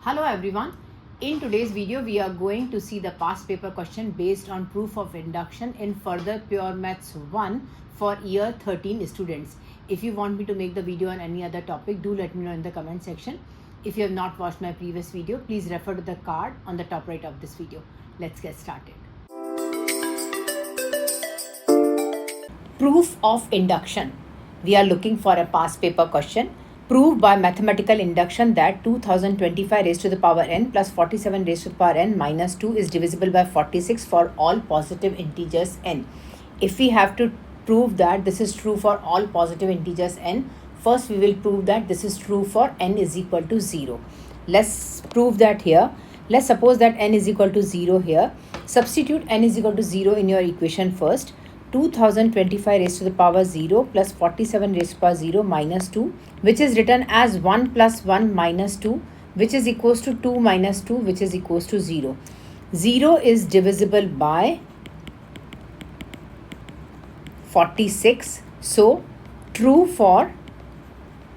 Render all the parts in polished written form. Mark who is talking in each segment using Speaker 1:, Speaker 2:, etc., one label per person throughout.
Speaker 1: Hello everyone. In today's video, we are going to see the past paper question based on proof of induction in further pure maths 1 for year 13 students. If you want me to make the video on any other topic, do let me know in the comment section. If you have not watched my previous video, please refer to the card on the top right of this video. Let's get started. Proof of induction. We are looking for a past paper question. Prove by mathematical induction that 2025 raised to the power n plus 47 raised to the power n minus 2 is divisible by 46 for all positive integers n. If we have to prove that this is true for all positive integers n, first we will prove that this is true for n is equal to 0. Let's prove that here. Let's suppose that n is equal to 0 here. Substitute n is equal to 0 in your equation first. 2025 raised to the power 0 plus 47 raised to the power 0 minus 2, which is written as 1 plus 1 minus 2, which is equals to 2 minus 2, which is equals to 0. 0 is divisible by 46. So, true for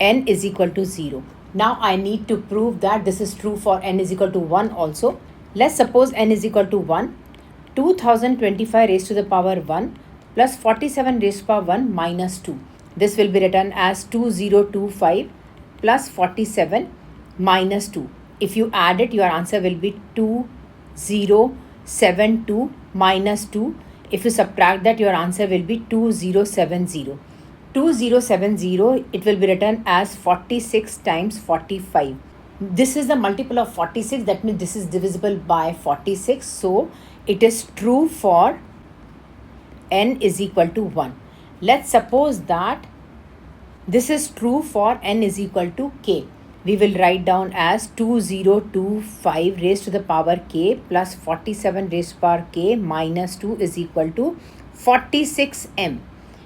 Speaker 1: n is equal to 0. Now, I need to prove that this is true for n is equal to 1 also. Let's suppose n is equal to 1. 2025 raised to the power 1 plus 47 raised to the power 1 minus 2. This will be written as 2025 plus 47 minus 2. If you add it, your answer will be 2072 minus 2. If you subtract that, your answer will be 2070. 2070, it will be written as 46 times 45. This is the multiple of 46. That means this is divisible by 46. So, it is true for n is equal to 1. Let's suppose that this is true for n is equal to k. We will write down as 2025 raised to the power k plus 47 raised to the power k minus 2 is equal to 46m.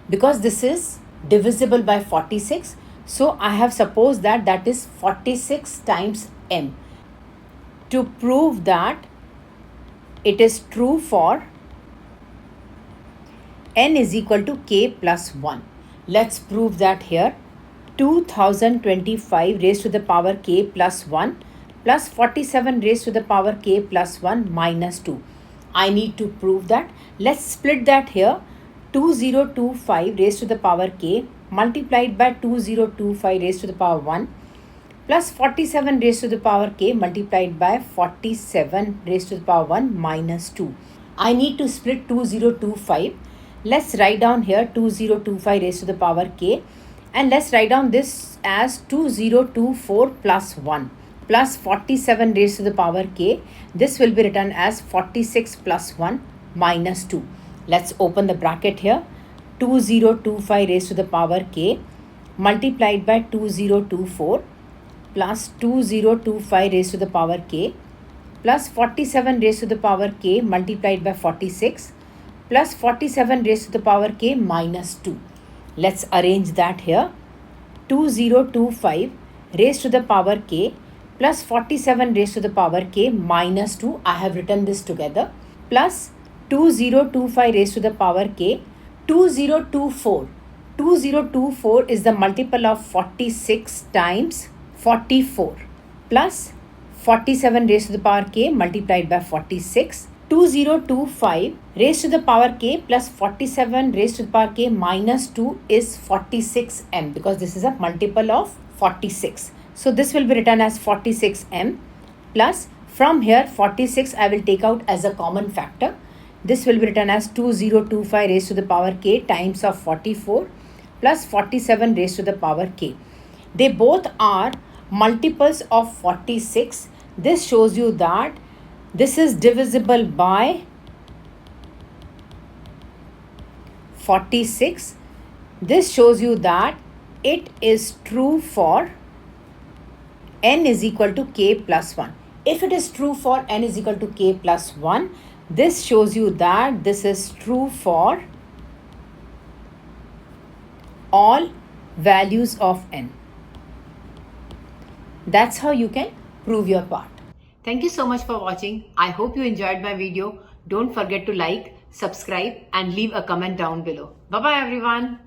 Speaker 1: Because this is divisible by 46, so I have supposed that that is 46 times m. To prove that it is true for n is equal to k plus 1. Let's prove that here. 2025 raised to the power k plus 1 plus 47 raised to the power k plus 1 minus 2. I need to prove that. Let's split that here. 2025 raised to the power k multiplied by 2025 raised to the power 1 plus 47 raised to the power k multiplied by 47 raised to the power 1 minus 2. I need to split 2025. Let's write down here 2025 raised to the power k, and let's write down this as 2024 plus 1 plus 47 raised to the power k. This will be written as 46 plus 1 minus 2. Let's open the bracket here. 2025 raised to the power k multiplied by 2024 plus 2025 raised to the power k plus 47 raised to the power k multiplied by 46 plus 47 raised to the power k minus 2. Let's arrange that here. 2025 raised to the power k plus 47 raised to the power k minus 2. I have written this together. Plus 2025 raised to the power k. 2024. 2024 is the multiple of 46 times 44 plus 47 raised to the power k multiplied by 46. 2025 raised to the power k plus 47 raised to the power k minus 2 is 46m, because this is a multiple of 46. So this will be written as 46m plus, from here 46 I will take out as a common factor. This will be written as 2025 raised to the power k times of 44 plus 47 raised to the power k. They both are multiples of 46. This shows you that this is divisible by 46. This shows you that it is true for n is equal to k plus 1. If it is true for n is equal to k plus 1, this shows you that this is true for all values of n. That's how you can prove your part. Thank you so much for watching. I hope you enjoyed my video. Don't forget to like, subscribe and leave a comment down below. Bye-bye everyone.